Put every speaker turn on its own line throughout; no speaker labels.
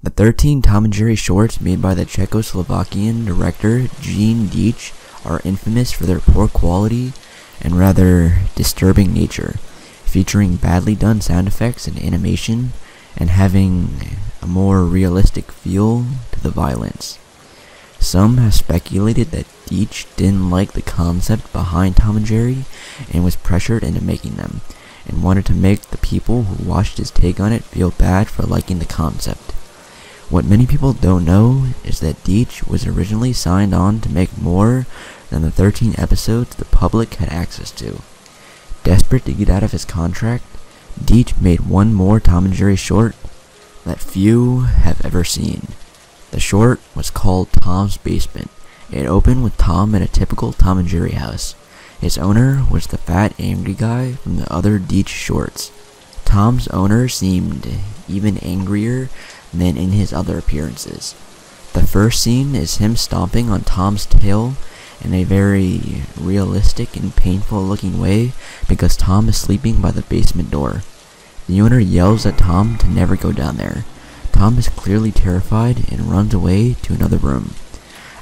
The 13 Tom and Jerry shorts made by the Czechoslovakian director Gene Deitch are infamous for their poor quality and rather disturbing nature, featuring badly done sound effects and animation, and having a more realistic feel to the violence. Some have speculated that Deitch didn't like the concept behind Tom and Jerry and was pressured into making them, and wanted to make the people who watched his take on it feel bad for liking the concept. What many people don't know is that Deitch was originally signed on to make more than the 13 episodes the public had access to. Desperate to get out of his contract, Deitch made one more Tom and Jerry short that few have ever seen. The short was called Tom's Basement. It opened with Tom in a typical Tom and Jerry house. His owner was the fat, angry guy from the other Deitch shorts. Tom's owner seemed even angrier than in his other appearances. The first scene is him stomping on Tom's tail in a very realistic and painful looking way because Tom is sleeping by the basement door. The owner yells at Tom to never go down there. Tom is clearly terrified and runs away to another room.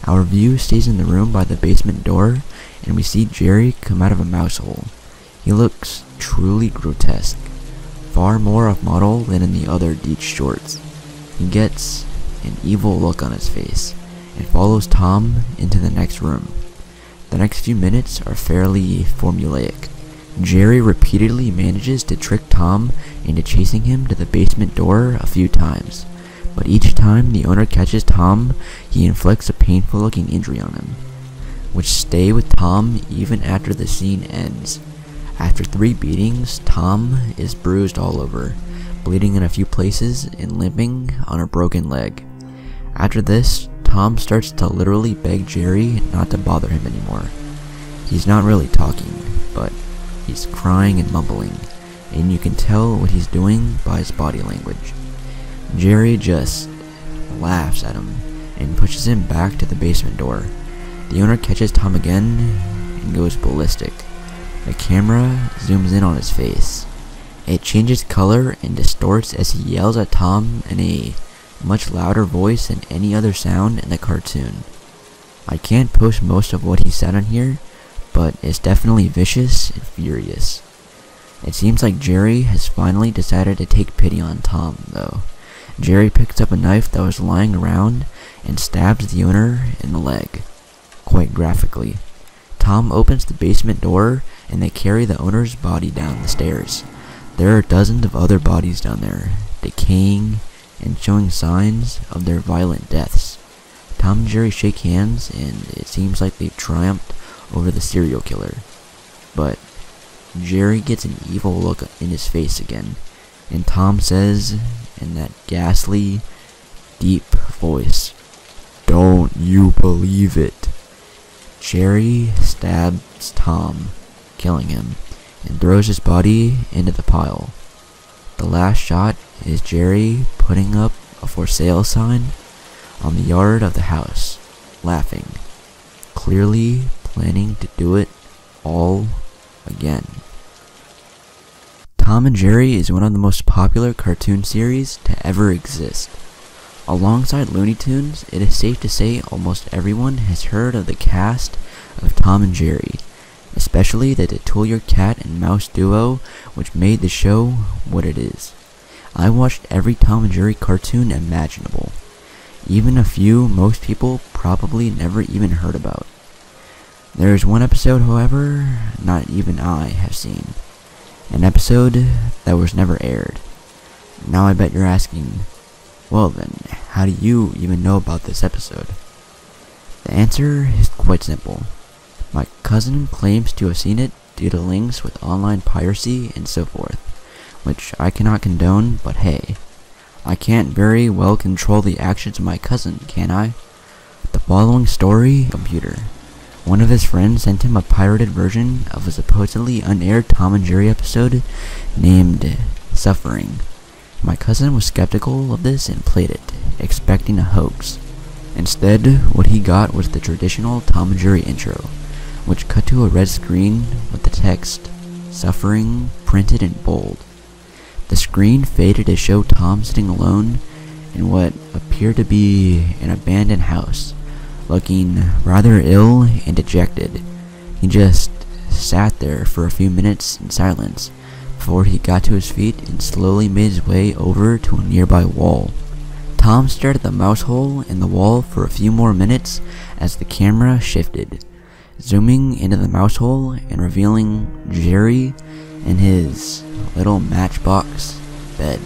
Our view stays in the room by the basement door, and we see Jerry come out of a mouse hole. He looks truly grotesque, far more off model than in the other Deitch shorts. He gets an evil look on his face and follows Tom into the next room. The next few minutes are fairly formulaic. Jerry repeatedly manages to trick Tom into chasing him to the basement door a few times, but each time the owner catches Tom, he inflicts a painful looking injury on him, which stay with Tom even after the scene ends. After 3 beatings, Tom is bruised all over, bleeding in a few places and limping on a broken leg. After this, Tom starts to literally beg Jerry not to bother him anymore. He's not really talking, but he's crying and mumbling, and you can tell what he's doing by his body language. Jerry just laughs at him and pushes him back to the basement door. The owner catches Tom again and goes ballistic. The camera zooms in on his face. It changes color and distorts as he yells at Tom in a much louder voice than any other sound in the cartoon. I can't post most of what he said on here, but it's definitely vicious and furious. It seems like Jerry has finally decided to take pity on Tom, though. Jerry picks up a knife that was lying around and stabs the owner in the leg, quite graphically. Tom opens the basement door and they carry the owner's body down the stairs. There are dozens of other bodies down there, decaying and showing signs of their violent deaths. Tom and Jerry shake hands and it seems like they've triumphed over the serial killer. But Jerry gets an evil look in his face again, and Tom says in that ghastly, deep voice, "Don't you believe it?" Jerry stabs Tom, killing him, and throws his body into the pile. The last shot is Jerry putting up a for sale sign on the yard of the house, laughing, clearly planning to do it all again. Tom and Jerry is one of the most popular cartoon series to ever exist. Alongside Looney Tunes, it is safe to say almost everyone has heard of the cast of Tom and Jerry, especially the titular cat and mouse duo which made the show what it is. I watched every Tom and Jerry cartoon imaginable, even a few most people probably never even heard about. There is one episode, however, not even I have seen. An episode that was never aired. Now I bet you're asking, well then, how do you even know about this episode? The answer is quite simple. My cousin claims to have seen it due to links with online piracy and so forth, which I cannot condone, but hey, I can't very well control the actions of my cousin, can I? The following story, computer. One of his friends sent him a pirated version of a supposedly unaired Tom and Jerry episode named Suffering. My cousin was skeptical of this and played it, expecting a hoax. Instead, what he got was the traditional Tom and Jerry intro. which cut to a red screen with the text, "Suffering," printed in bold. The screen faded to show Tom sitting alone in what appeared to be an abandoned house, looking rather ill and dejected. He just sat there for a few minutes in silence before he got to his feet and slowly made his way over to a nearby wall. Tom stared at the mouse hole in the wall for a few more minutes as the camera shifted, zooming into the mouse hole and revealing Jerry in his little matchbox bed.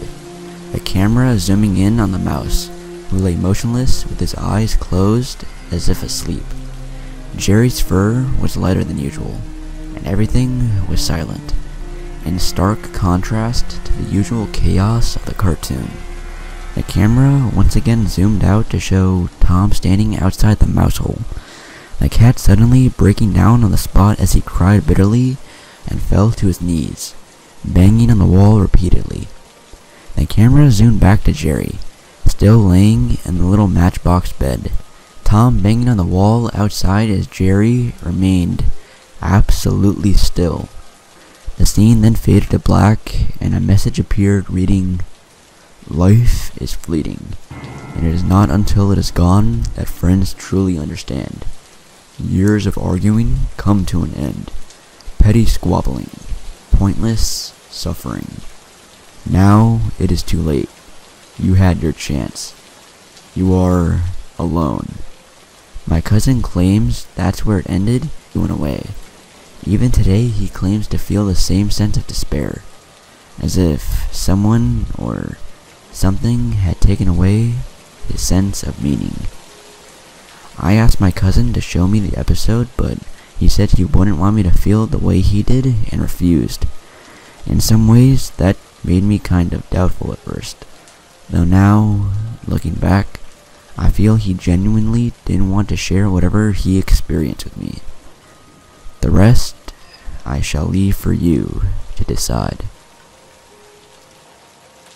The camera zooming in on the mouse, who lay motionless with his eyes closed as if asleep. Jerry's fur was lighter than usual, and everything was silent, in stark contrast to the usual chaos of the cartoon. The camera once again zoomed out to show Tom standing outside the mouse hole, the cat suddenly breaking down on the spot as he cried bitterly and fell to his knees, banging on the wall repeatedly. The camera zoomed back to Jerry, still laying in the little matchbox bed, Tom banging on the wall outside as Jerry remained absolutely still. The scene then faded to black and a message appeared reading, "Life is fleeting, and it is not until it is gone that friends truly understand. Years of arguing come to an end. Petty squabbling, pointless suffering. Now it is too late. You had your chance. You are alone." My cousin claims that's where it ended. He went away. Even today he claims to feel the same sense of despair, as if someone or something had taken away his sense of meaning. I asked my cousin to show me the episode, but he said he wouldn't want me to feel the way he did and refused. In some ways, that made me kind of doubtful at first, though now, looking back, I feel he genuinely didn't want to share whatever he experienced with me. The rest, I shall leave for you to decide.